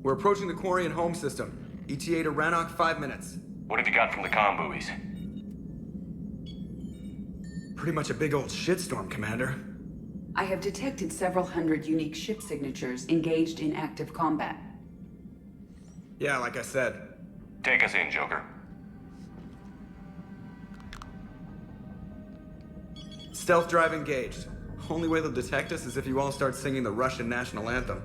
We're approaching the Quarian home system. ETA to Rannoch, 5 minutes. What have you got from the comm buoys? Pretty much a big old shitstorm, Commander. I have detected several hundred unique ship signatures engaged in active combat. Yeah, like I said. Take us in, Joker. Stealth drive engaged. Only way they'll detect us is if you all start singing the Russian national anthem.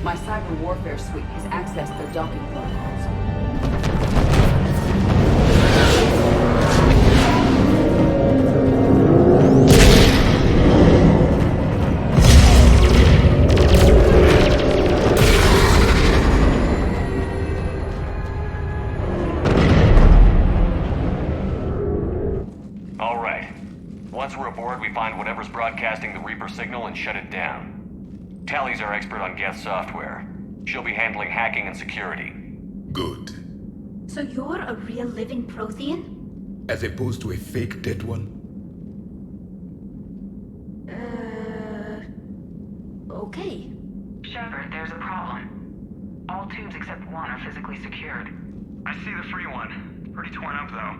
My cyber warfare suite has accessed their docking protocols. All right. Once we're aboard, we find whatever's broadcasting the Reaper signal and shut it down. Tally's our expert on Geth software. She'll be handling hacking and security. Good. So you're a real living Prothean? As opposed to a fake dead one? Okay. Shepard, there's a problem. All tubes except one are physically secured. I see the free one. Pretty torn up, though.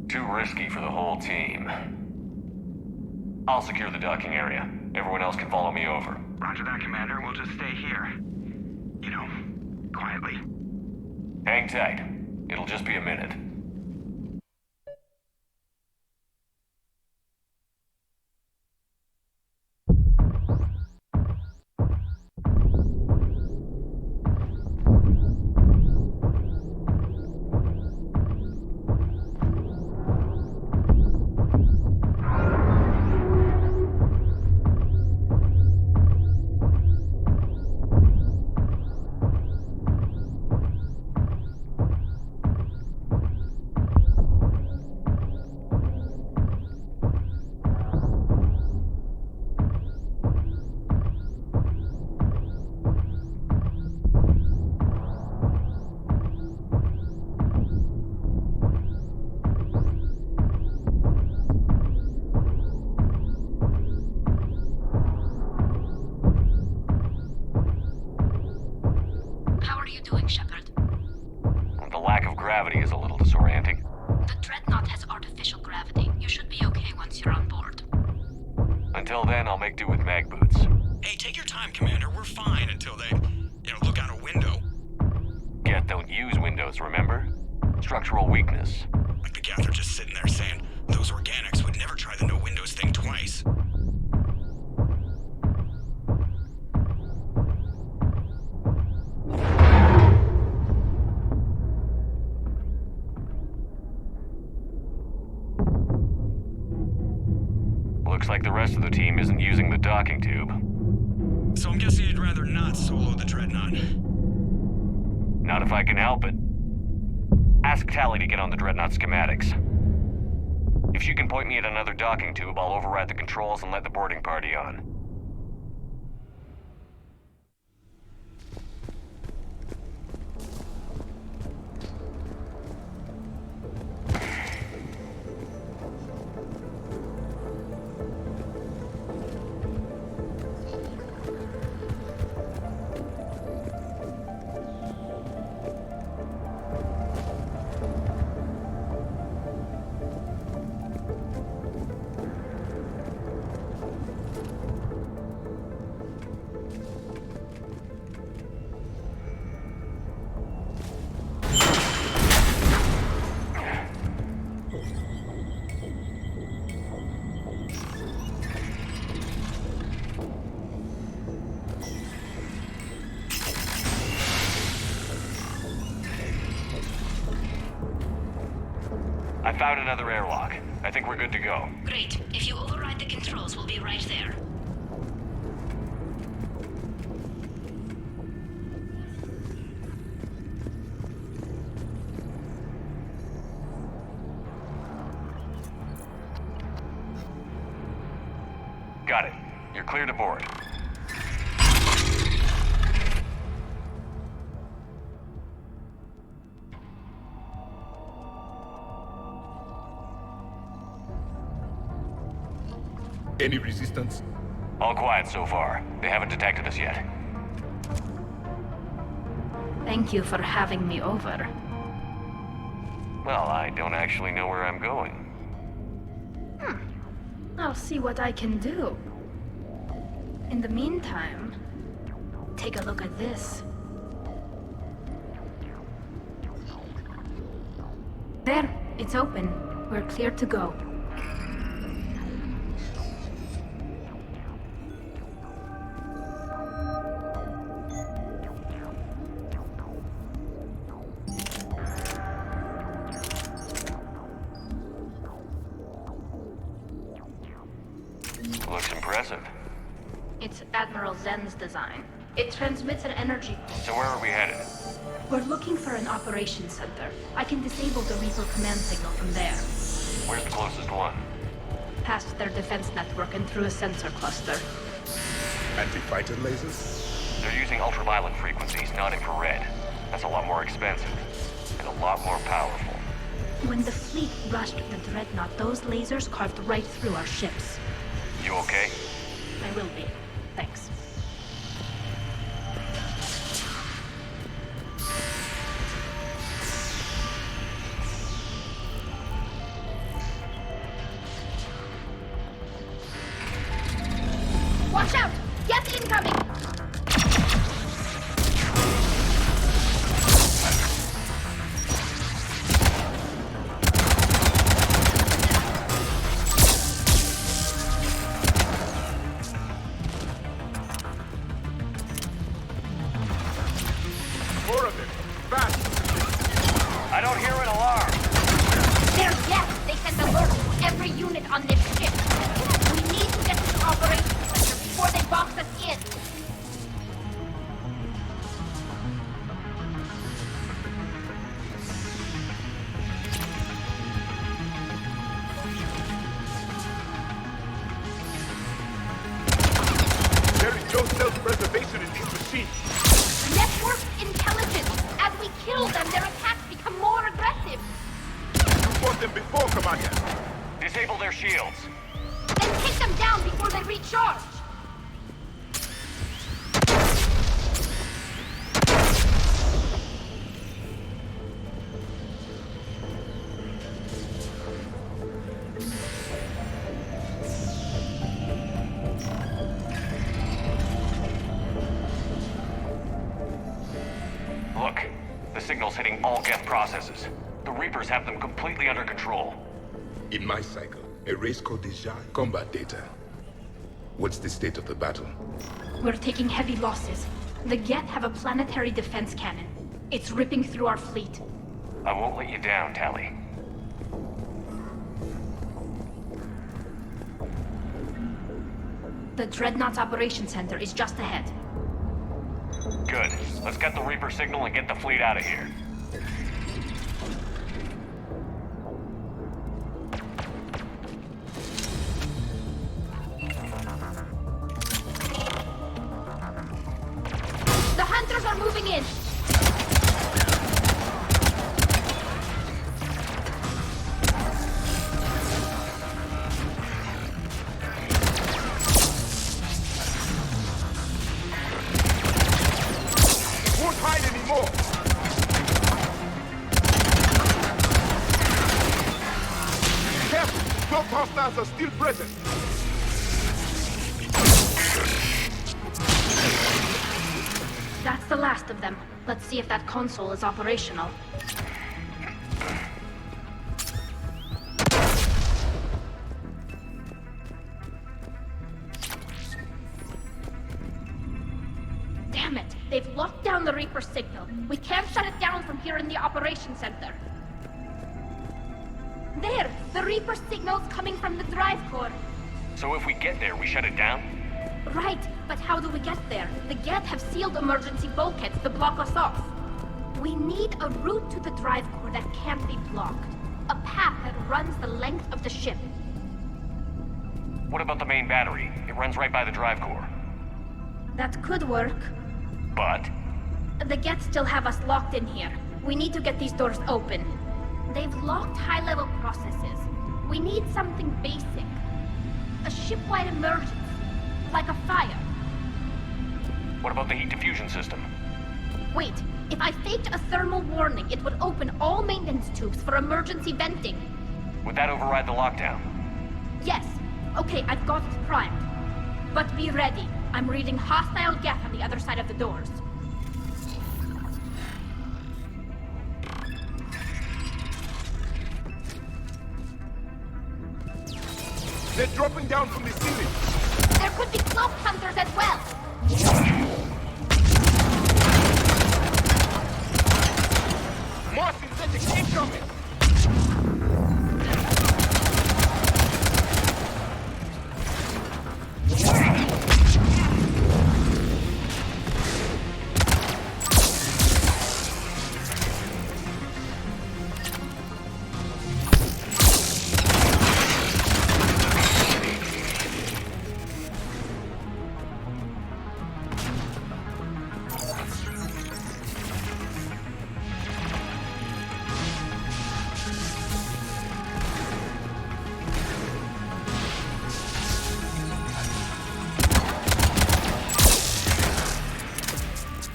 Too risky for the whole team. I'll secure the docking area. Everyone else can follow me over. Roger that, Commander. We'll just stay here. You know, quietly. Hang tight. It'll just be a minute. How are you doing, Shepard? The lack of gravity is a little disorienting. The Dreadnought has artificial gravity. You should be okay once you're on board. Until then, I'll make do with mag boots. Hey, take your time, Commander. We're fine until they, look out a window. Geth don't use windows, remember? Structural weakness. Like the Geth are just sitting there saying, those organics would never try the no windows thing twice. Looks like the rest of the team isn't using the docking tube. So I'm guessing you'd rather not solo the Dreadnought. Not if I can help it. Ask Tally to get on the Dreadnought schematics. If she can point me at another docking tube, I'll override the controls and let the boarding party on. I found another airlock. I think we're good to go. Great. If you override the controls, we'll be right there. Got it. You're clear to board. Any resistance? All quiet so far. They haven't detected us yet. Thank you for having me over. Well, I don't actually know where I'm going. I'll see what I can do. In the meantime, take a look at this. There, it's open. We're clear to go. Looks impressive. It's Admiral Zen's design. It transmits an energy. So where are we headed? We're looking for an operations center. I can disable the Reaper command signal from there. Where's the closest one? Past their defense network and through a sensor cluster. Anti-fighter lasers? They're using ultraviolet frequencies, not infrared. That's a lot more expensive. And a lot more powerful. When the fleet rushed the Dreadnought, those lasers carved right through our ships. You okay? I will be. Thanks. Watch out! Get incoming! More of them! Fast! I don't hear an alarm. They're yes! They sent alerts to every unit on this ship. We need to get to the operations center before they box us in. There is no self-preservation in these machines! Network intelligence. As we kill them, their attacks become more aggressive. You fought them before, Commander! Disable their shields. And take them down before they recharge. Look, the signal's hitting all Geth processes. The Reapers have them completely under control. In my cycle, a race called Deja combat data. What's the state of the battle? We're taking heavy losses. The Geth have a planetary defense cannon. It's ripping through our fleet. I won't let you down, Tally. The Dreadnought's operation center is just ahead. Good. Let's get the Reaper signal and get the fleet out of here. The hunters are moving in! Won't hide anymore! Careful! Those hostiles are still present! That's the last of them. Let's see if that console is operational. Damn it! They've locked down the Reaper signal. We can't shut it down from here in the operation center. The Reaper signal's coming from the drive core. So if we get there, we shut it down? Right, but how do we get there? The Geth have sealed emergency bulkheads to block us off. We need a route to the drive core that can't be blocked. A path that runs the length of the ship. What about the main battery? It runs right by the drive core. That could work. But? The Geth still have us locked in here. We need to get these doors open. They've locked high-level processes. We need something basic. A ship-wide emergency. Like a fire. What about the heat diffusion system? Wait, if I faked a thermal warning, it would open all maintenance tubes for emergency venting. Would that override the lockdown? Yes. Okay, I've got it primed. But be ready. I'm reading hostile Geth on the other side of the doors. They're dropping down from the ceiling. There could be cloak hunters as well. More synthetic incoming!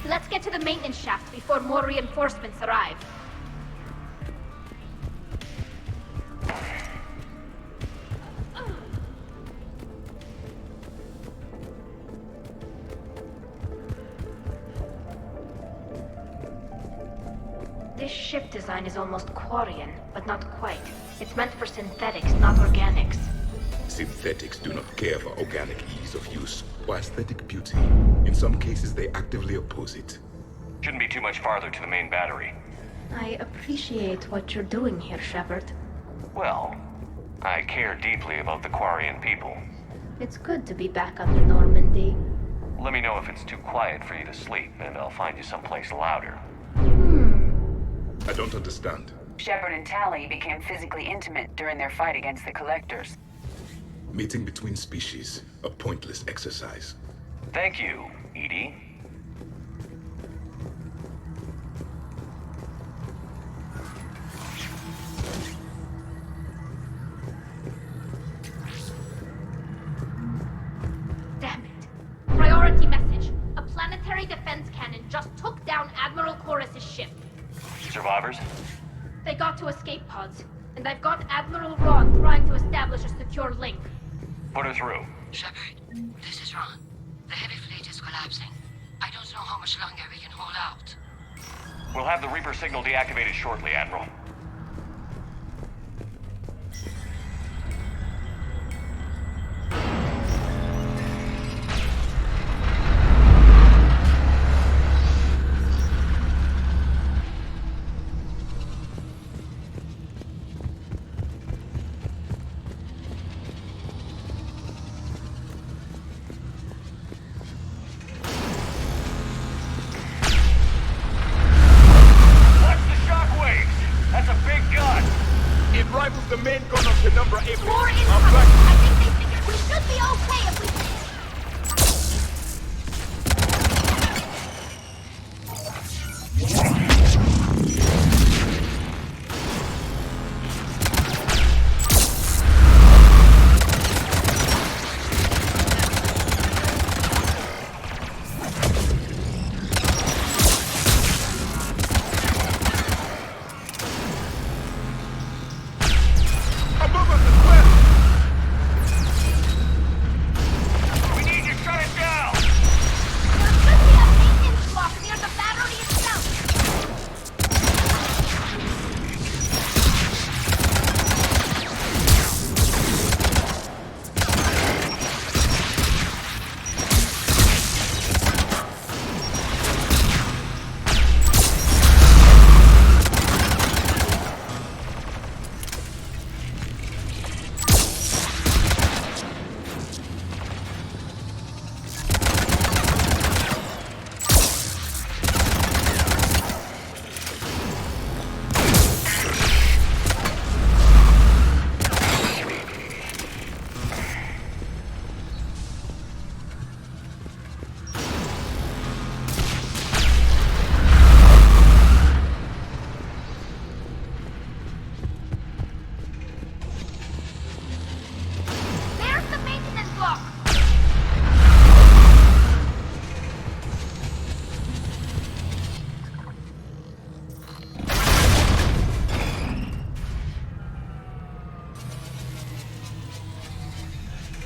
Let's get to the maintenance shaft before more reinforcements arrive. This ship design is almost Quarian, but not quite. It's meant for synthetics, not organics. Synthetics do not care for organic ease of use or aesthetic beauty. In some cases, they actively oppose it. Shouldn't be too much farther to the main battery. I appreciate what you're doing here, Shepard. Well, I care deeply about the Quarian people. It's good to be back on the Normandy. Let me know if it's too quiet for you to sleep, and I'll find you someplace louder. I don't understand. Shepard and Tally became physically intimate during their fight against the Collectors. Mating between species, a pointless exercise. Thank you, Edie. Damn it. Priority message. A planetary defense cannon just took down Admiral Koris' ship. Survivors? They got to escape pods, and I've got Admiral Ron trying to establish a secure link. Put her through. Shepard, this is Ron. The heavy fleet is collapsing. I don't know how much longer we can hold out. We'll have the Reaper signal deactivated shortly, Admiral. Rivals the main gun of the number 8. More incoming! I think they figured we should be okay if we...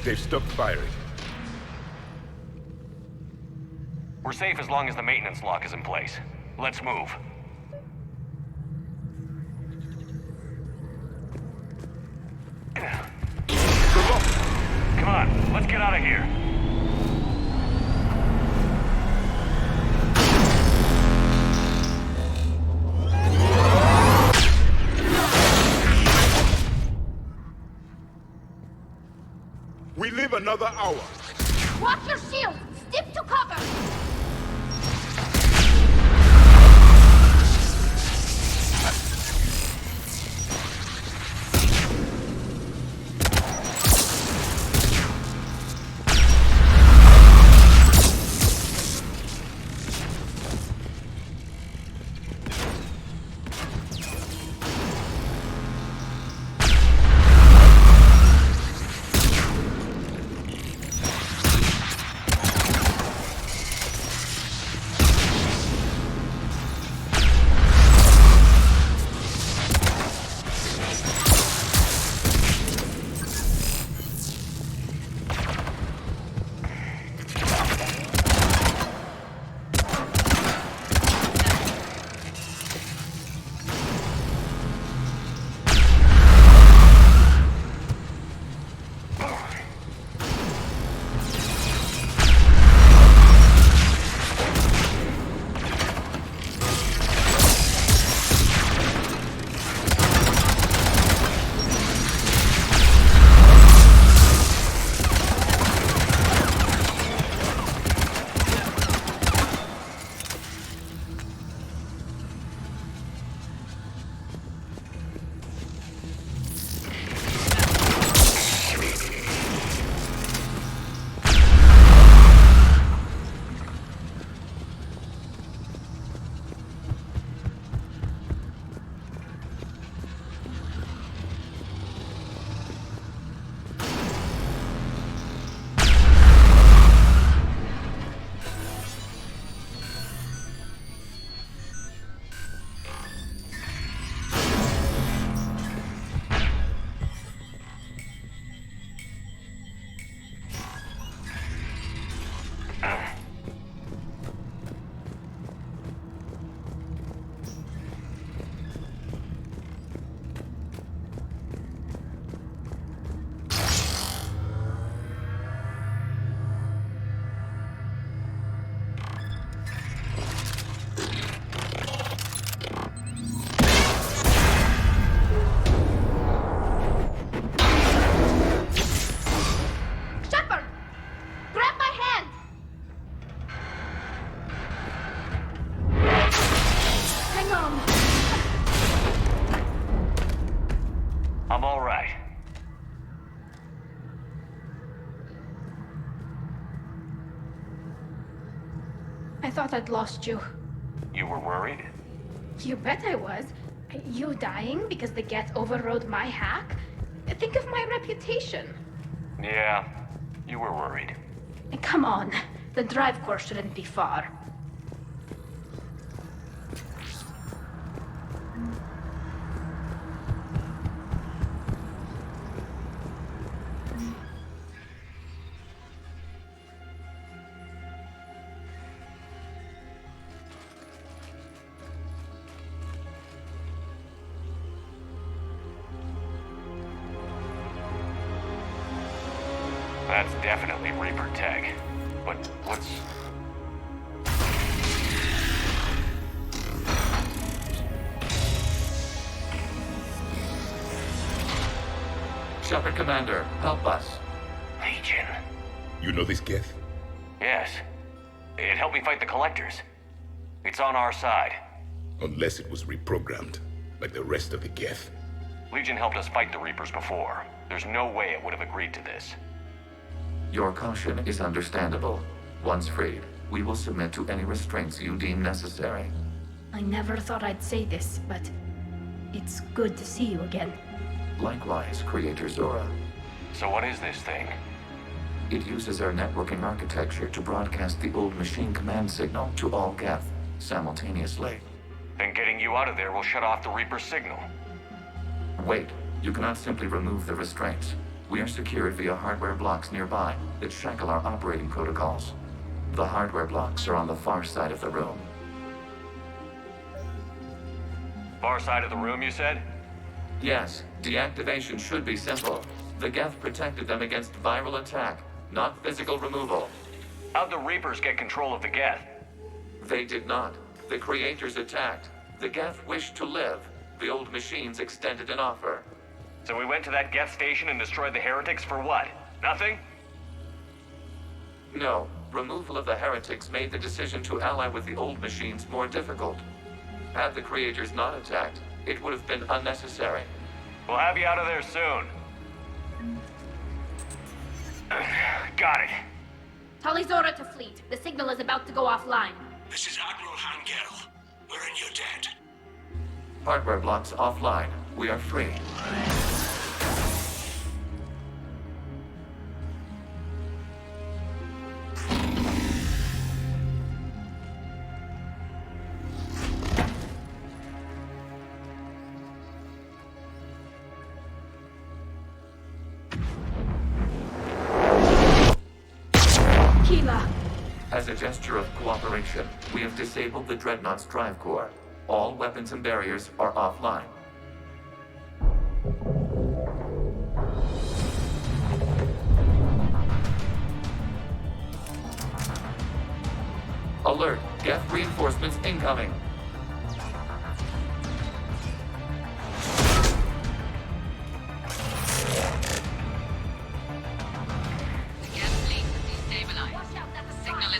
They've stopped firing. We're safe as long as the maintenance lock is in place. Let's move. Come on, let's get out of here. We live another hour. Watch your shield! Stick to cover! I'm all right. I thought I'd lost you. You were worried? You bet I was. You dying because the Geth overrode my hack? Think of my reputation. Yeah, you were worried. Come on, the drive course shouldn't be far. That's definitely Reaper tech. But what's... Shepard Commander, help us. Legion. You know this Geth? Yes. It helped me fight the Collectors. It's on our side. Unless it was reprogrammed, like the rest of the Geth. Legion helped us fight the Reapers before. There's no way it would have agreed to this. Your caution is understandable. Once freed, we will submit to any restraints you deem necessary. I never thought I'd say this, but it's good to see you again. Likewise, Creator Zora. So what is this thing? It uses our networking architecture to broadcast the old machine command signal to all Geth simultaneously. Then getting you out of there will shut off the Reaper signal. Wait, you cannot simply remove the restraints. We are secured via hardware blocks nearby that shackle our operating protocols. The hardware blocks are on the far side of the room. Far side of the room, you said? Yes, deactivation should be simple. The Geth protected them against viral attack, not physical removal. How'd the Reapers get control of the Geth? They did not. The creators attacked. The Geth wished to live. The old machines extended an offer. So we went to that Geth station and destroyed the heretics for what? Nothing? No, removal of the heretics made the decision to ally with the old machines more difficult. Had the creators not attacked, it would have been unnecessary. We'll have you out of there soon. Got it. Talizora to fleet. The signal is about to go offline. This is Admiral Hangel. We're in your debt. Hardware blocks offline. We are free. As a gesture of cooperation, we have disabled the Dreadnought's drive core. All weapons and barriers are offline. Alert! Geth reinforcements incoming!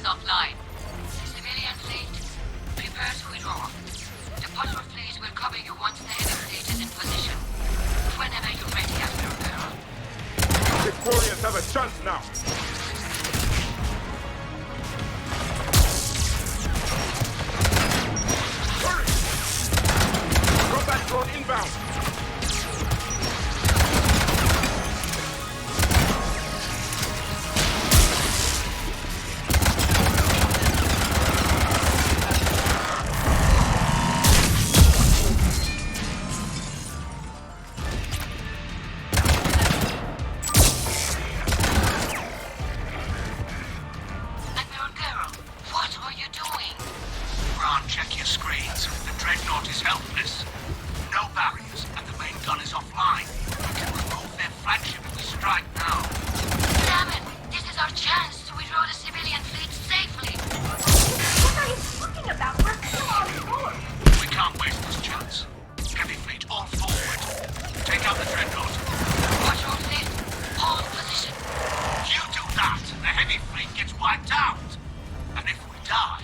Offline. Civilian fleet, prepare to withdraw. The polar fleet will cover you once the heavy fleet is in position. Whenever you're ready, Admiral. The warriors have a chance now. Hurry! Combat drone inbound. Check your screens. The Dreadnought is helpless. No barriers, and the main gun is offline. We can remove their flagship if we strike now. Damn it! This is our chance to withdraw the civilian fleet safely. What are you talking about? We're still on board. We can't waste this chance. Heavy fleet all forward. Take out the Dreadnought. Watch your fleet. Hold position. You do that, the heavy fleet gets wiped out. And if we die,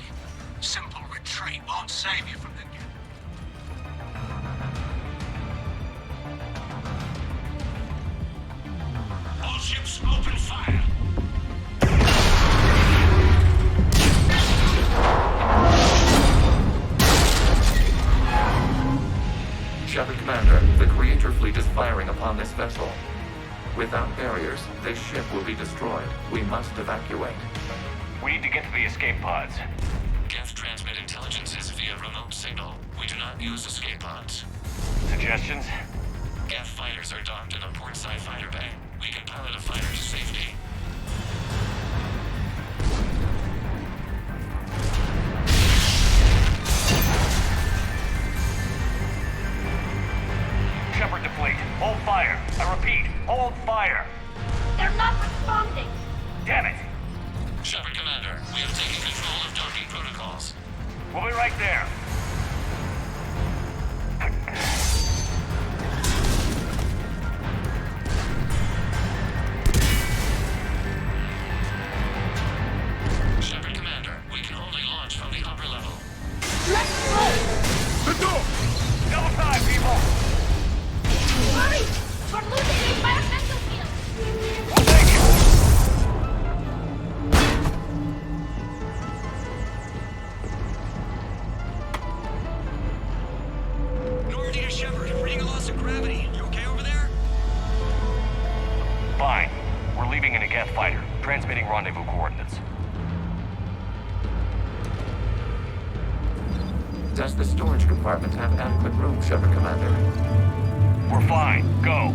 simple retreat won't save you from the... All ships open fire. Shepard Commander, the Creator fleet is firing upon this vessel. Without barriers, this ship will be destroyed. We must evacuate. We need to get to the escape pods. Geth transmit intelligences via remote signal. We do not use escape pods. Suggestions? Geth fighters are docked in a portside fighter bay. We can pilot a fighter to safety. Shepard to fleet. Hold fire. I repeat, hold fire. They're not responding. Damn it. Shepard Commander, we have taken control of docking protocols. We'll be right there. Shepard Commander, we can only launch from the upper level. Let's go! The door! Double time, people! Hurry! We're losing the environmental field! Thank you! Normandy to Shepard, reading a loss of gravity. You okay over there? Fine. We're leaving in a Geth fighter. Transmitting rendezvous coordinates. Does the storage compartment have adequate room, Shepard Commander? We're fine. Go.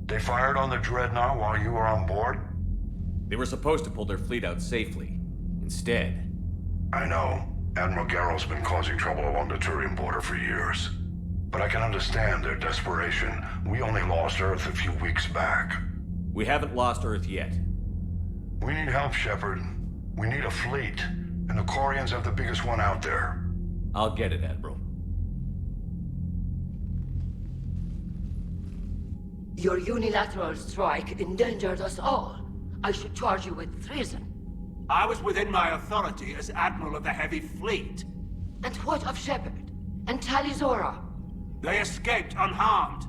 They fired on the Dreadnought while you were on board? They were supposed to pull their fleet out safely. Instead... I know. Admiral Garrow's been causing trouble along the Turian border for years. But I can understand their desperation. We only lost Earth a few weeks back. We haven't lost Earth yet. We need help, Shepard. We need a fleet. And the Quarians have the biggest one out there. I'll get it, Admiral. Your unilateral strike endangered us all. I should charge you with treason. I was within my authority as Admiral of the Heavy Fleet. And what of Shepard? And Talizora? They escaped unharmed.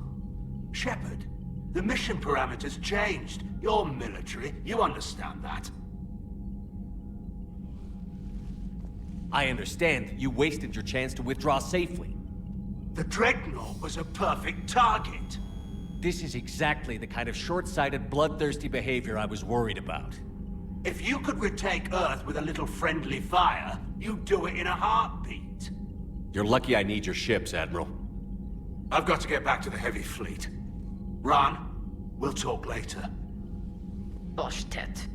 Shepard, the mission parameters changed. You're military, you understand that. I understand that you wasted your chance to withdraw safely. The Dreadnought was a perfect target. This is exactly the kind of short-sighted, bloodthirsty behavior I was worried about. If you could retake Earth with a little friendly fire, you'd do it in a heartbeat. You're lucky I need your ships, Admiral. I've got to get back to the Heavy Fleet. Ron, we'll talk later. Boshtet.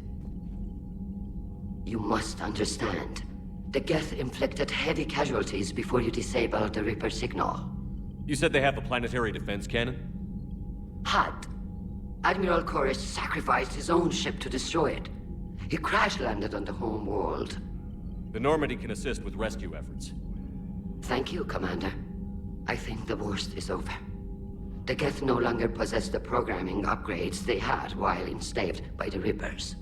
You must understand. The Geth inflicted heavy casualties before you disabled the Reaper signal. You said they have a planetary defense cannon? Had. Admiral Koris sacrificed his own ship to destroy it. He crash-landed on the home world. The Normandy can assist with rescue efforts. Thank you, Commander. I think the worst is over. The Geth no longer possess the programming upgrades they had while enslaved by the Reapers.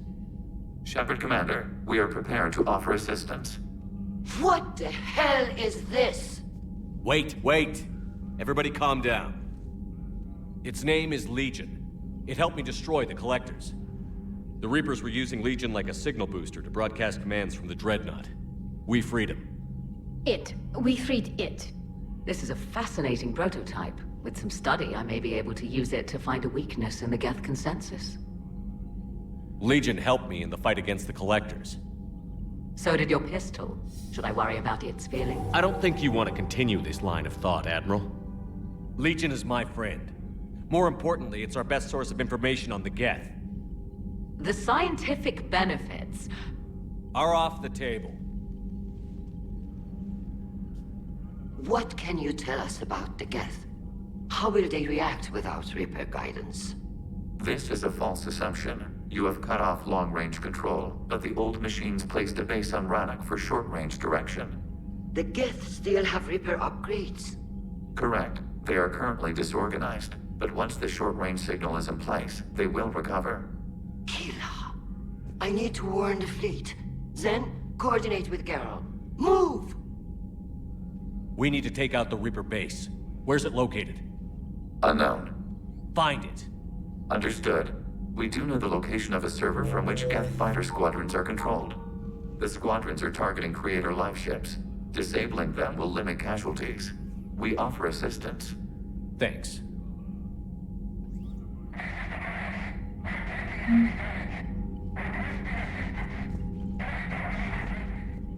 Shepard, Commander, we are prepared to offer assistance. What the hell is this? Wait. Everybody calm down. Its name is Legion. It helped me destroy the Collectors. The Reapers were using Legion like a signal booster to broadcast commands from the Dreadnought. We freed him. We freed it. This is a fascinating prototype. With some study, I may be able to use it to find a weakness in the Geth consensus. Legion helped me in the fight against the Collectors. So did your pistol. Should I worry about its feelings? I don't think you want to continue this line of thought, Admiral. Legion is my friend. More importantly, it's our best source of information on the Geth. The scientific benefits are off the table. What can you tell us about the Geth? How will they react without Reaper guidance? This is a false assumption. You have cut off long-range control, but the old machines placed a base on Rannoch for short-range direction. The Geth still have Reaper upgrades? Correct. They are currently disorganized, but once the short-range signal is in place, they will recover. Kila, I need to warn the fleet. Then, coordinate with Garrow. Move! We need to take out the Reaper base. Where's it located? Unknown. Find it. Understood. We do know the location of a server from which Geth fighter squadrons are controlled. The squadrons are targeting Creator life ships. Disabling them will limit casualties. We offer assistance. Thanks.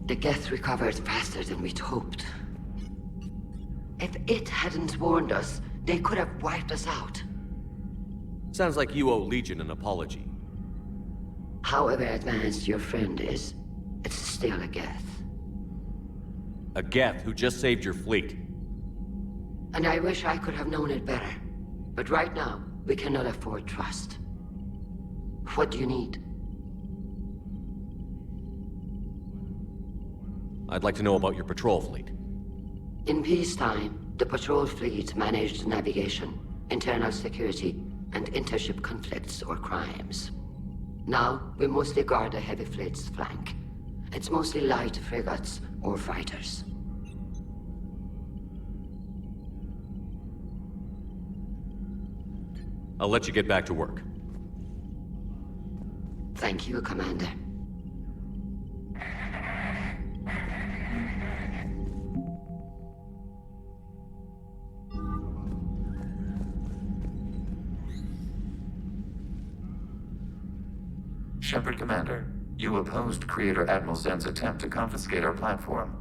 The Geth recovered faster than we'd hoped. If it hadn't warned us, they could have wiped us out. Sounds like you owe Legion an apology. However advanced your friend is, it's still a Geth. A Geth who just saved your fleet. And I wish I could have known it better. But right now, we cannot afford trust. What do you need? I'd like to know about your patrol fleet. In peacetime, the patrol fleet managed navigation, internal security, and intership conflicts or crimes. Now, we mostly guard the heavy fleet's flank. It's mostly light frigates or fighters. I'll let you get back to work. Thank you, Commander. Shepard, Commander, you opposed Creator Admiral Zen's attempt to confiscate our platform.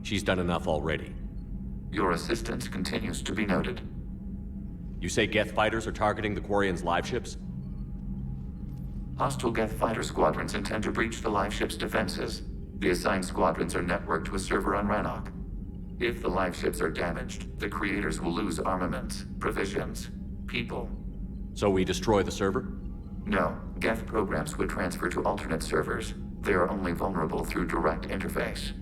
She's done enough already. Your assistance continues to be noted. You say Geth fighters are targeting the Quarians' live ships? Hostile Geth fighter squadrons intend to breach the live ship's defenses. The assigned squadrons are networked to a server on Rannoch. If the live ships are damaged, the creators will lose armaments, provisions, people. So we destroy the server? No, Geth programs would transfer to alternate servers. They are only vulnerable through direct interface.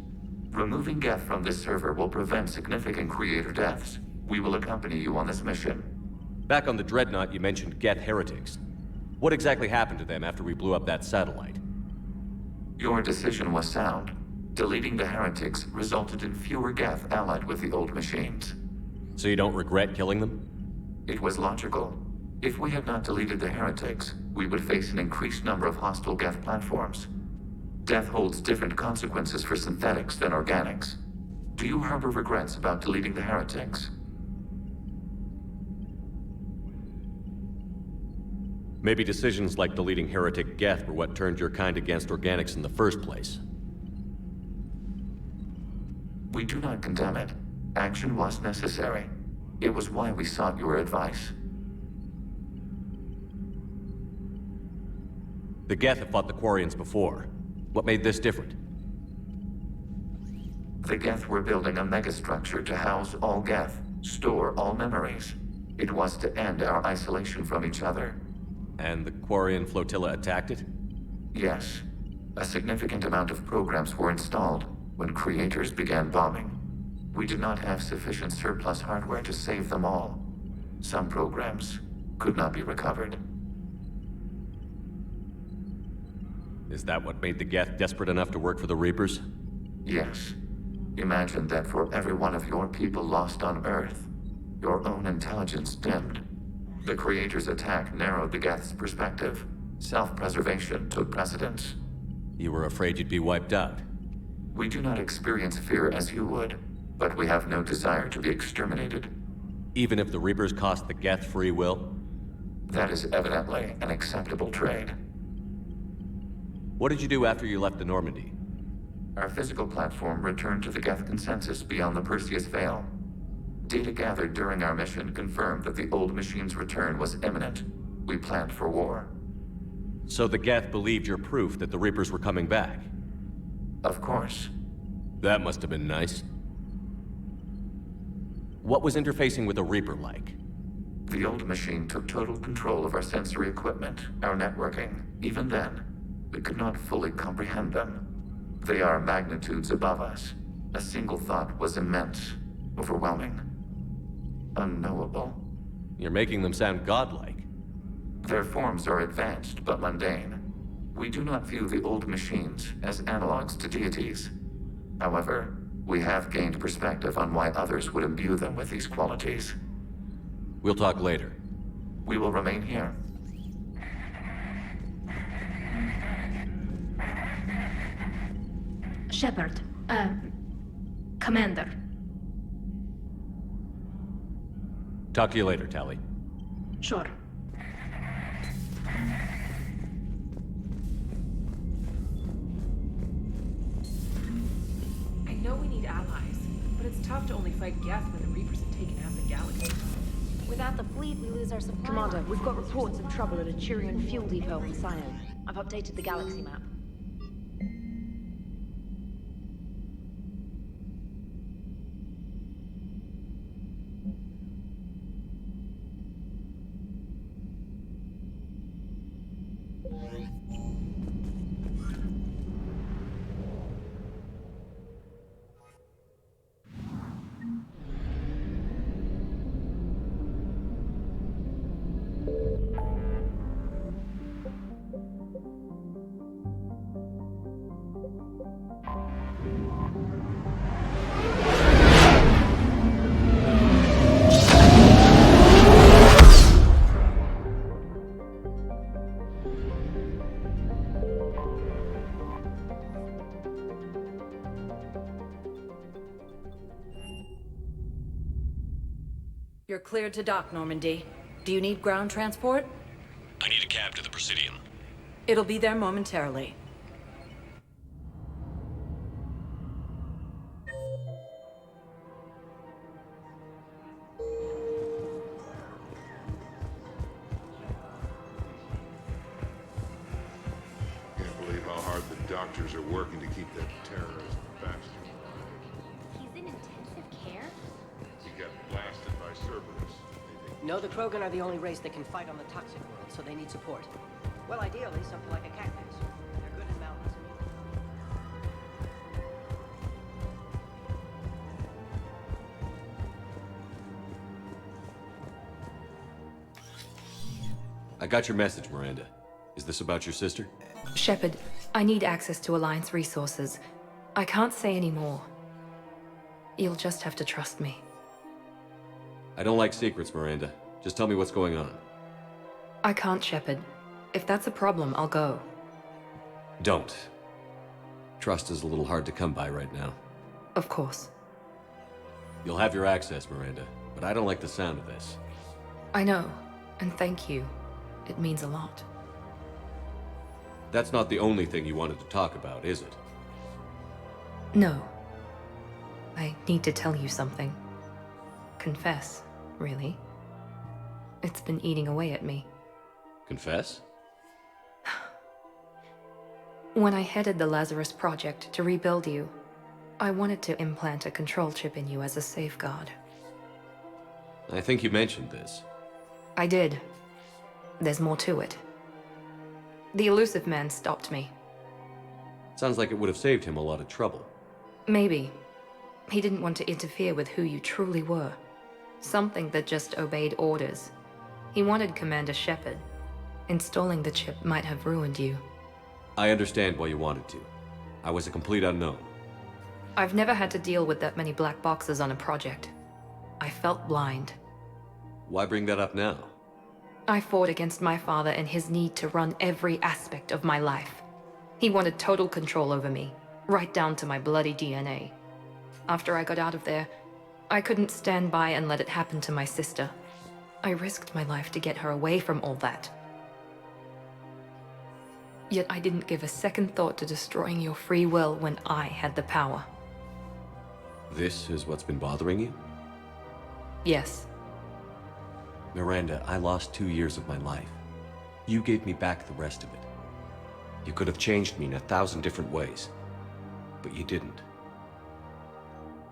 Removing Geth from this server will prevent significant creator deaths. We will accompany you on this mission. Back on the Dreadnought, you mentioned Geth heretics. What exactly happened to them after we blew up that satellite? Your decision was sound. Deleting the heretics resulted in fewer Geth allied with the old machines. So you don't regret killing them? It was logical. If we had not deleted the heretics, we would face an increased number of hostile Geth platforms. Death holds different consequences for synthetics than organics. Do you harbor regrets about deleting the heretics? Maybe decisions like deleting heretic Geth were what turned your kind against organics in the first place. We do not condemn it. Action was necessary. It was why we sought your advice. The Geth have fought the Quarians before. What made this different? The Geth were building a megastructure to house all Geth, store all memories. It was to end our isolation from each other. And the Quarian flotilla attacked it? Yes. A significant amount of programs were installed when creators began bombing. We did not have sufficient surplus hardware to save them all. Some programs could not be recovered. Is that what made the Geth desperate enough to work for the Reapers? Yes. Imagine that for every one of your people lost on Earth, your own intelligence dimmed. The Creator's attack narrowed the Geth's perspective. Self-preservation took precedence. You were afraid you'd be wiped out. We do not experience fear as you would, but we have no desire to be exterminated. Even if the Reapers cost the Geth free will? That is evidently an acceptable trade. What did you do after you left the Normandy? Our physical platform returned to the Geth consensus beyond the Perseus Veil. Data gathered during our mission confirmed that the old machine's return was imminent. We planned for war. So the Geth believed your proof that the Reapers were coming back? Of course. That must have been nice. What was interfacing with a Reaper like? The old machine took total control of our sensory equipment, our networking. Even then, we could not fully comprehend them. They are magnitudes above us. A single thought was immense, overwhelming, unknowable. You're making them sound godlike. Their forms are advanced but mundane. We do not view the old machines as analogs to deities. However, we have gained perspective on why others would imbue them with these qualities. We'll talk later. We will remain here. Shepard, Commander. Talk to you later, Tali. Sure. I know we need allies, but it's tough to only fight Geth when the Reapers have taken half the galaxy. Without the fleet, we lose our supply. Commander, lines. we've got reports of trouble at a Turian fuel depot on Scion. I've updated the galaxy map. You're cleared to dock, Normandy. Do you need ground transport? I need a cab to the Presidium. It'll be there momentarily. doctors are working to keep that terrorist bastard alive. He's in intensive care? He got blasted by Cerberus. No, the Krogan are the only race that can fight on the toxic world, so they need support. Well, ideally, something like a cactus. They're good in mountains and I got your message, Miranda. Is this about your sister? Shepard, I need access to Alliance resources. I can't say any more. You'll just have to trust me. I don't like secrets, Miranda. Just tell me what's going on. I can't, Shepard. If that's a problem, I'll go. Don't. Trust is a little hard to come by right now. Of course. You'll have your access, Miranda, but I don't like the sound of this. I know, and thank you. It means a lot. That's not the only thing you wanted to talk about, is it? No. I need to tell you something. Confess, really. It's been eating away at me. Confess? When I headed the Lazarus Project to rebuild you, I wanted to implant a control chip in you as a safeguard. I think you mentioned this. I did. There's more to it. The elusive man stopped me. Sounds like it would have saved him a lot of trouble. Maybe. He didn't want to interfere with who you truly were. Something that just obeyed orders. He wanted Commander Shepard. Installing the chip might have ruined you. I understand why you wanted to. I was a complete unknown. I've never had to deal with that many black boxes on a project. I felt blind. Why bring that up now? I fought against my father and his need to run every aspect of my life. He wanted total control over me, right down to my bloody DNA. After I got out of there, I couldn't stand by and let it happen to my sister. I risked my life to get her away from all that. Yet I didn't give a second thought to destroying your free will when I had the power. This is what's been bothering you? Yes. Miranda, I lost 2 years of my life. You gave me back the rest of it. You could have changed me in 1,000 different ways, but you didn't.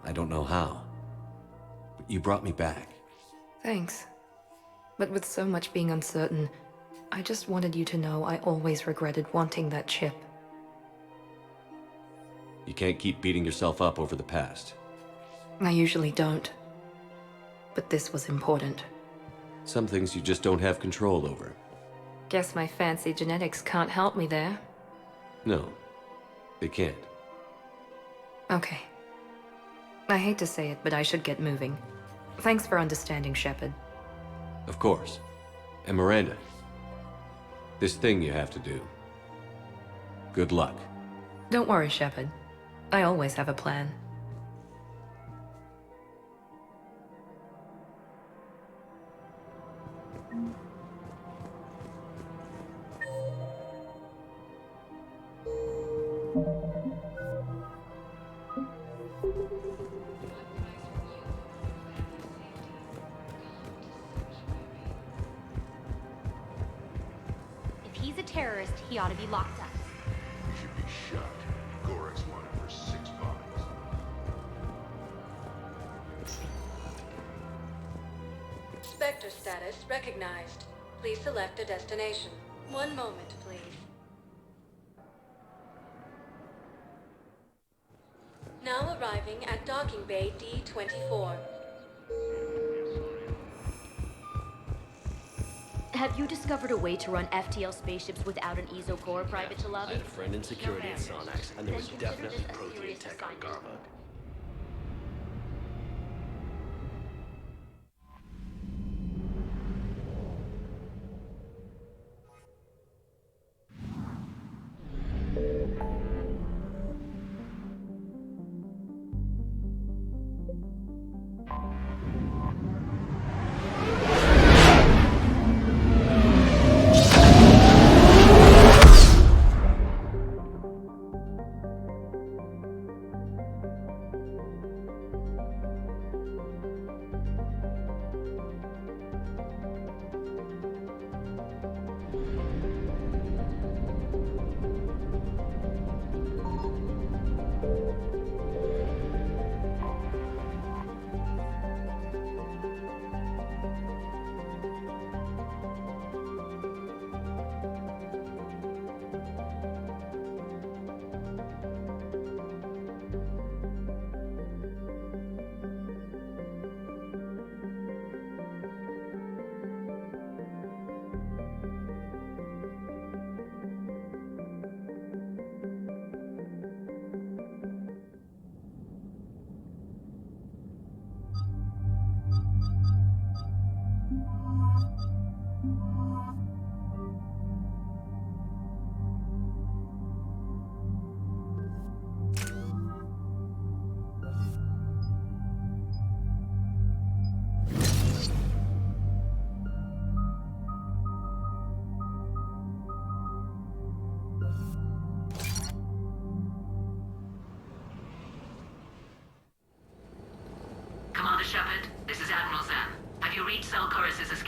I don't know how, but you brought me back. Thanks. But with so much being uncertain, I just wanted you to know I always regretted wanting that chip. You can't keep beating yourself up over the past. I usually don't. But this was important. Some things you just don't have control over. Guess my fancy genetics can't help me there. No, they can't. Okay. I hate to say it, but I should get moving. Thanks for understanding, Shepard. Of course. And Miranda, this thing you have to do. Good luck. Don't worry, Shepard. I always have a plan. If he's a terrorist, he ought to be locked up. He should be shot. Koris wanted for 6 bodies. Spectre status recognized. Please select a destination. One moment, please. Now arriving at docking bay D-24. Have you discovered a way to run FTL spaceships without an ESO core private to lobby? I had a friend in security at Sonax, and there was definitely protein tech on Garma.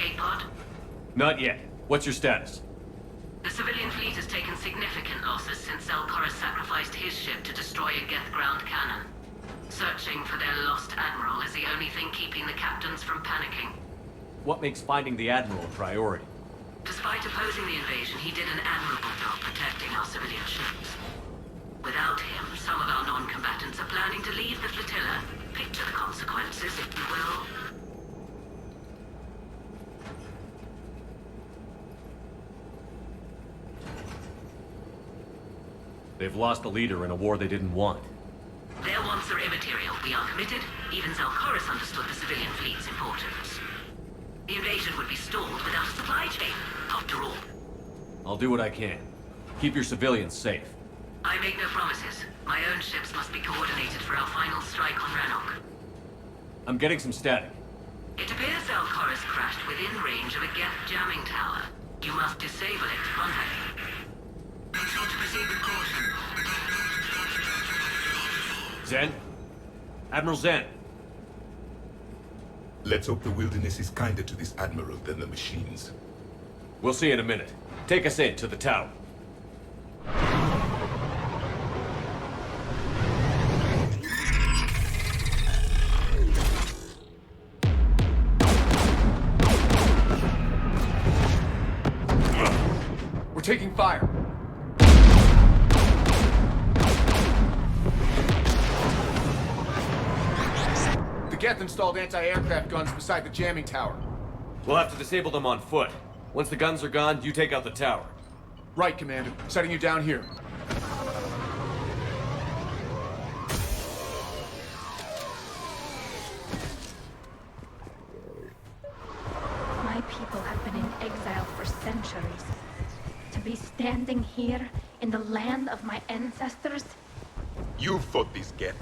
escape pod? Not yet. What's your status? The civilian fleet has taken significant losses since Koris sacrificed his ship to destroy a Geth ground cannon. Searching for their lost Admiral is the only thing keeping the captains from panicking. What makes finding the Admiral a priority? Despite opposing the invasion, he did an admirable job protecting our civilian ships. Without him, some of our non-combatants are planning to leave the flotilla. Picture the consequences, if you will. They've lost a leader in a war they didn't want. Their wants are immaterial. We are committed. Even Koris understood the civilian fleet's importance. The invasion would be stalled without a supply chain, after all. I'll do what I can. Keep your civilians safe. I make no promises. My own ships must be coordinated for our final strike on Rannoch. I'm getting some static. It appears Koris crashed within range of a Geth jamming tower. You must disable it. Contact me. Control to proceed with caution. Zen? Admiral Zen? Let's hope the wilderness is kinder to this Admiral than the machines. We'll see in a minute. Take us in to the tower. We're taking fire. The Geth installed anti-aircraft guns beside the jamming tower. We'll have to disable them on foot. Once the guns are gone, you take out the tower. Right, Commander. Setting you down here. My people have been in exile for centuries. To be standing here in the land of my ancestors? You fought these Geth.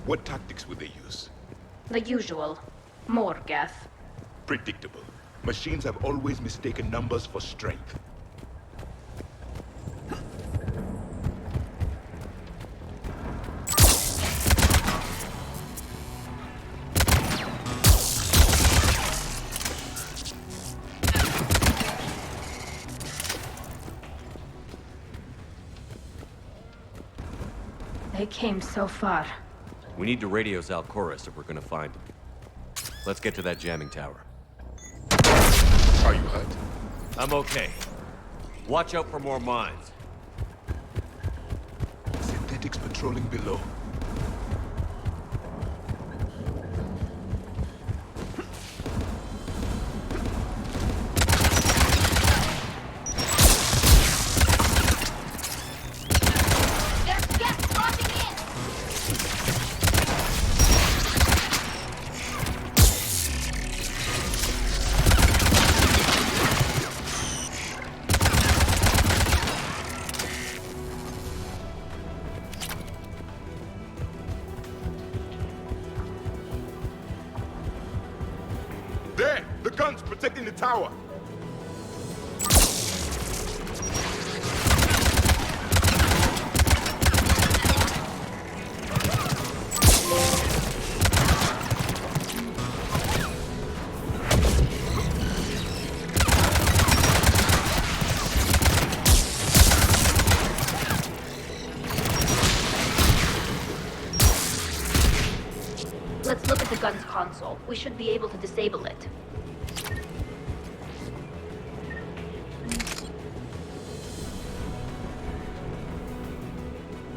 What tactics would they use? The usual. More Geth. Predictable. Machines have always mistaken numbers for strength. They came so far. We need to radio Koris if we're gonna find him. Let's get to that jamming tower. Are you hurt? I'm okay. Watch out for more mines. Synthetics patrolling below. There! The guns protecting the tower! Let's look at the gun's console. We should be able to disable it.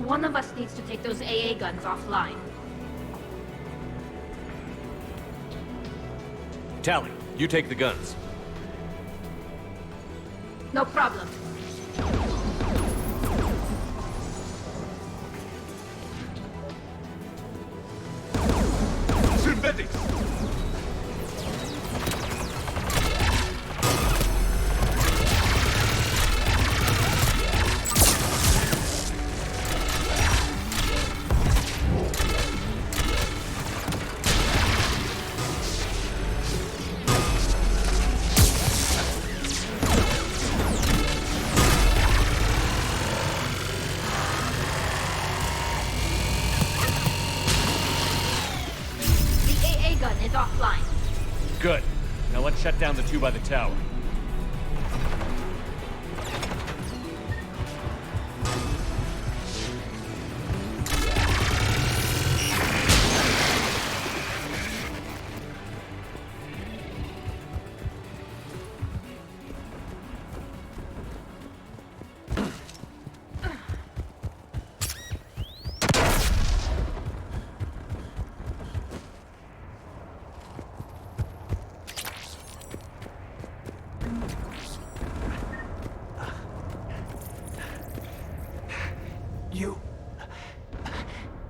One of us needs to take those AA guns offline. Tally, you take the guns. No problem. Synthetics! Is offline. Good. Now let's shut down the two by the tower.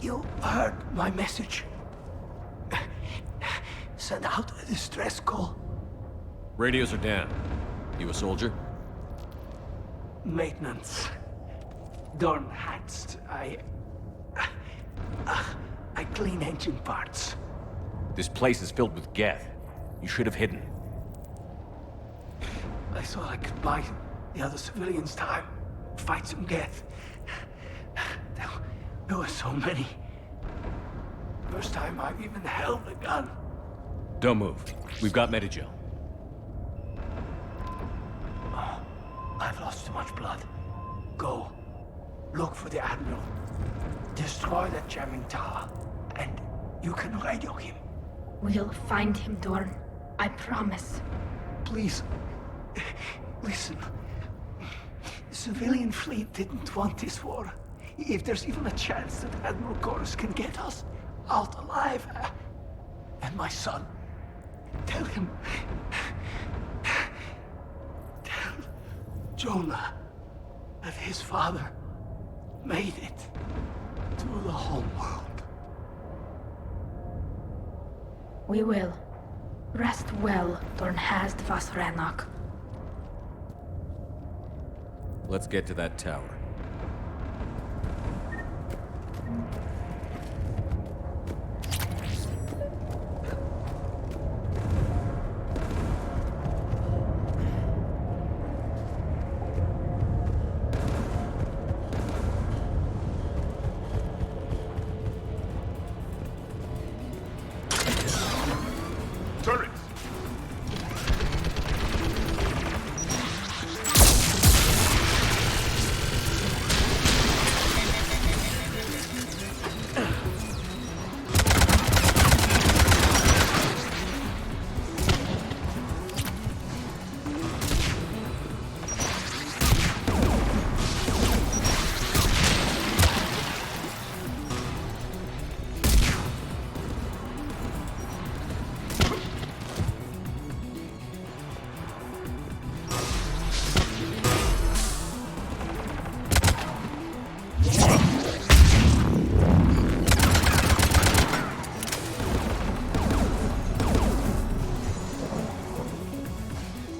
You heard my message. Send out a distress call. Radios are down. You a soldier? Maintenance. Dorn hatched. I clean engine parts. This place is filled with Geth. You should have hidden. I thought I could buy the other civilians time. Fight some Geth. There were so many. First time I've even held a gun. Don't move. We've got Medigel. I've lost too much blood. Go. Look for the Admiral. Destroy that jamming tower. And you can radio him. We'll find him, Dorn. I promise. Please. Listen. The civilian fleet didn't want this war. If there's even a chance that Admiral Koris can get us out alive. And my son. Tell him. Tell Jonah that his father made it to the home world. We will. Rest well, Dornhazd vas Rannoch. Let's get to that tower.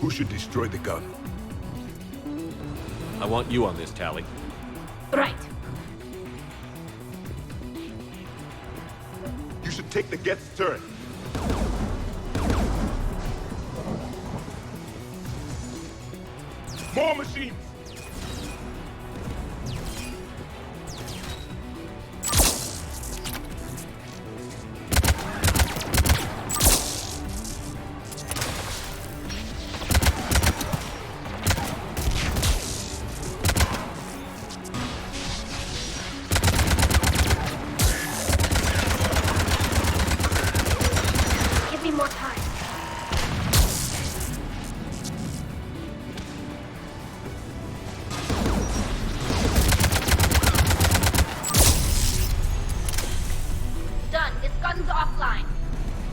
Who should destroy the gun? I want you on this, Tally. Right. You should take the Geth's turret. More machines!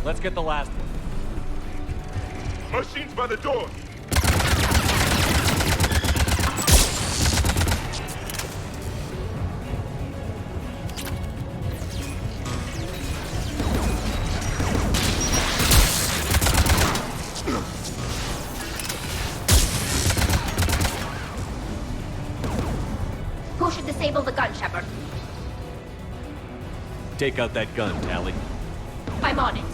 Let's get the last one. Machines by the door! Who should disable the gun, Shepard? Take out that gun, Tally. I'm on it.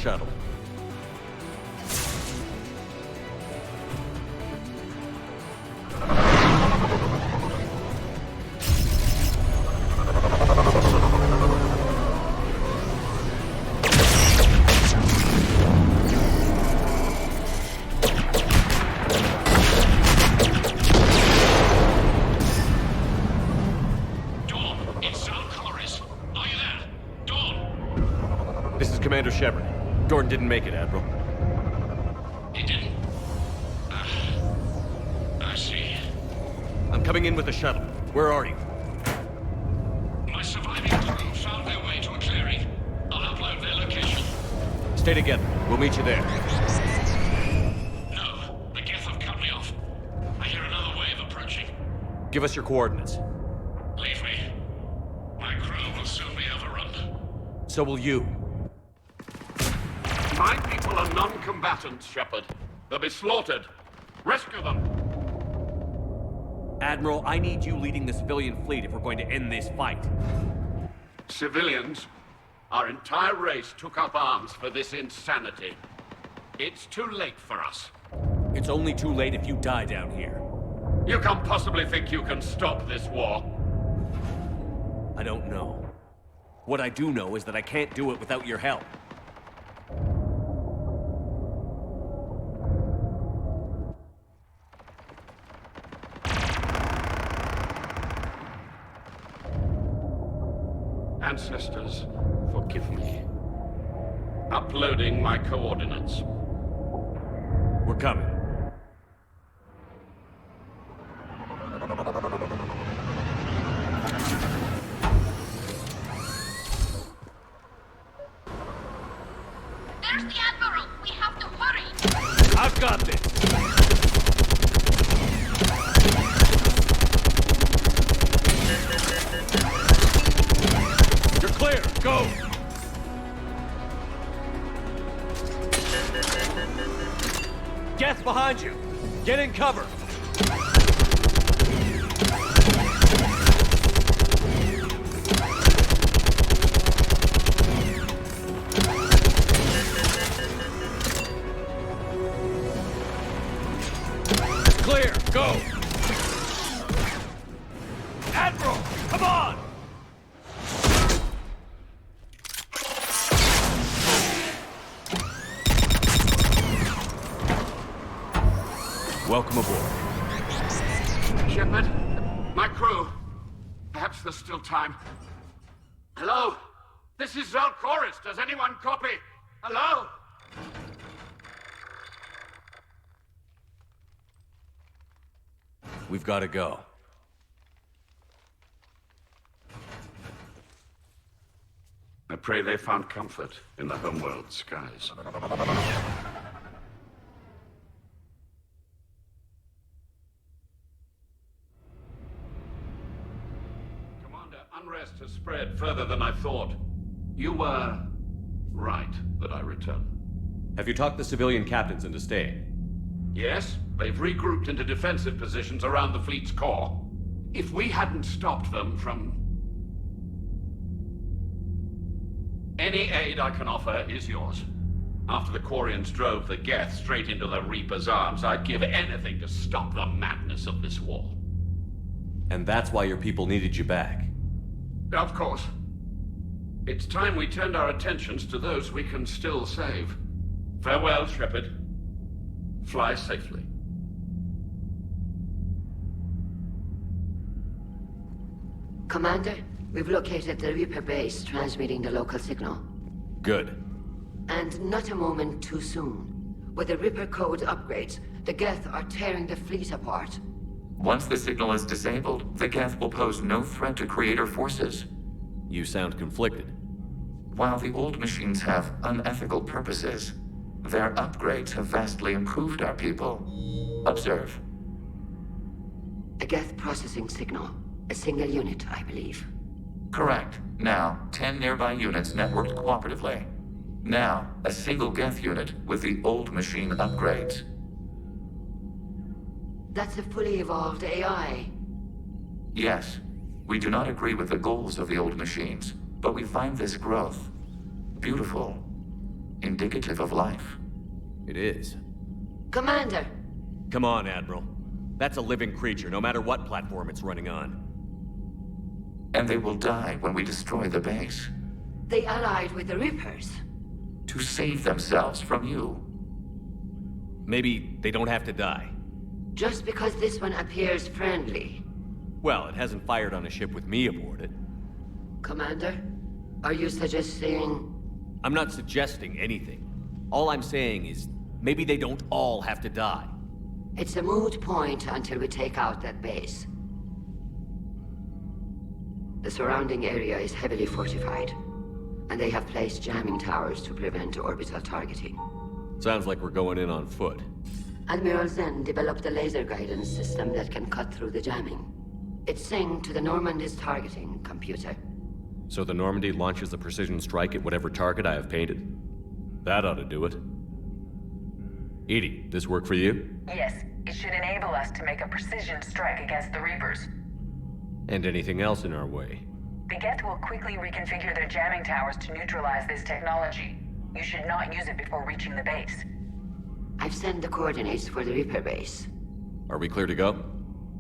shuttle. Commander Shepard. Gordon didn't make it, Admiral. He didn't? I see. I'm coming in with the shuttle. Where are you? My surviving crew found their way to a clearing. I'll upload their location. Stay together. We'll meet you there. No, the Geth have cut me off. I hear another wave approaching. Give us your coordinates. Leave me. My crew will soon be overrun. So will you. My people are non-combatants, Shepard. They'll be slaughtered. Rescue them! Admiral, I need you leading the civilian fleet if we're going to end this fight. Civilians? Our entire race took up arms for this insanity. It's too late for us. It's only too late if you die down here. You can't possibly think you can stop this war. I don't know. What I do know is that I can't do it without your help. Ancestors, forgive me. Uploading my coordinates. We're coming. There's the Admiral! We have to hurry! I've got this! You're clear! Go! Geth behind you! Get in cover! Clear! Go! Admiral! Come on! Welcome aboard. Shepard, my crew. Perhaps there's still time. Hello? This is Koris. Does anyone copy? Hello? We've got to go. I pray they found comfort in the homeworld skies. Commander, unrest has spread further than I thought. You were right that I return. Have you talked the civilian captains into staying? Yes, they've regrouped into defensive positions around the fleet's core. If we hadn't stopped them from... Any aid I can offer is yours. After the Quarians drove the Geth straight into the Reaper's arms, I'd give anything to stop the madness of this war. And that's why your people needed you back. Of course. It's time we turned our attentions to those we can still save. Farewell, Shepard. Fly safely. Commander, we've located the Reaper base transmitting the local signal. Good. And not a moment too soon. With the Reaper code upgrades, the Geth are tearing the fleet apart. Once the signal is disabled, the Geth will pose no threat to Creator forces. You sound conflicted. While the old machines have unethical purposes, their upgrades have vastly improved our people. Observe. A Geth processing signal. A single unit, I believe. Correct. Now, 10 nearby units networked cooperatively. Now, a single Geth unit with the old machine upgrades. That's a fully evolved AI. Yes. We do not agree with the goals of the old machines, but we find this growth beautiful. Indicative of life. It is. Commander! Come on, Admiral. That's a living creature, no matter what platform it's running on. And they will die when we destroy the base. They allied with the Reapers. To save themselves from you. Maybe they don't have to die. Just because this one appears friendly. Well, it hasn't fired on a ship with me aboard it. Commander, are you suggesting... I'm not suggesting anything. All I'm saying is, maybe they don't all have to die. It's a moot point until we take out that base. The surrounding area is heavily fortified, and they have placed jamming towers to prevent orbital targeting. Sounds like we're going in on foot. Admiral Zen developed a laser guidance system that can cut through the jamming. It's synced to the Normandy's targeting computer. So the Normandy launches a precision strike at whatever target I have painted? That ought to do it. Edie, this work for you? Yes, it should enable us to make a precision strike against the Reapers. And anything else in our way? The Geth will quickly reconfigure their jamming towers to neutralize this technology. You should not use it before reaching the base. I've sent the coordinates for the Reaper base. Are we clear to go?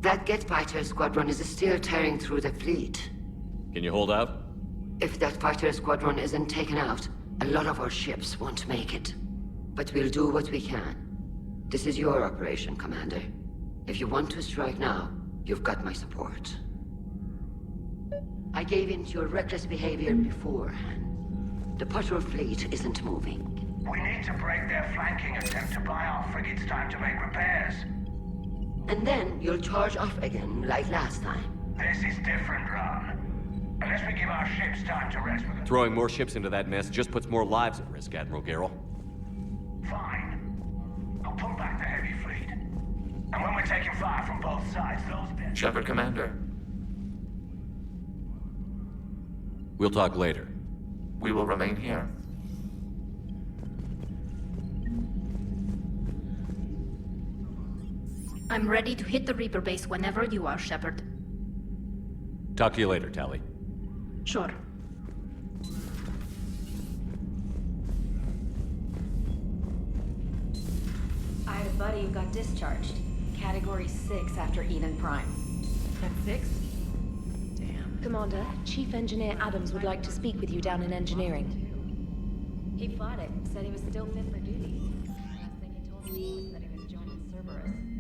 That Geth fighter squadron is still tearing through the fleet. Can you hold out? If that fighter squadron isn't taken out, a lot of our ships won't make it. But we'll do what we can. This is your operation, Commander. If you want to strike now, you've got my support. I gave in to your reckless behavior beforehand. The patrol fleet isn't moving. We need to break their flanking attempt to buy our frigates time to make repairs. And then you'll charge off again, like last time. This is different, Ron. Unless we give our ships time to rest, we're gonna... Throwing more ships into that mess just puts more lives at risk, Admiral Garrel. Fine. I'll pull back the heavy fleet. And when we're taking fire from both sides, those bits... Shepard, Commander. We'll talk later. We will remain here. I'm ready to hit the Reaper base whenever you are, Shepard. Talk to you later, Tali. Sure. I had a buddy who got discharged. Category 6 after Eden Prime. At 6? Damn. Commander, Chief Engineer Adams would like to speak with you down in engineering. He fought it, said he was still fit for duty. Last thing he told me was that he was joining Cerberus.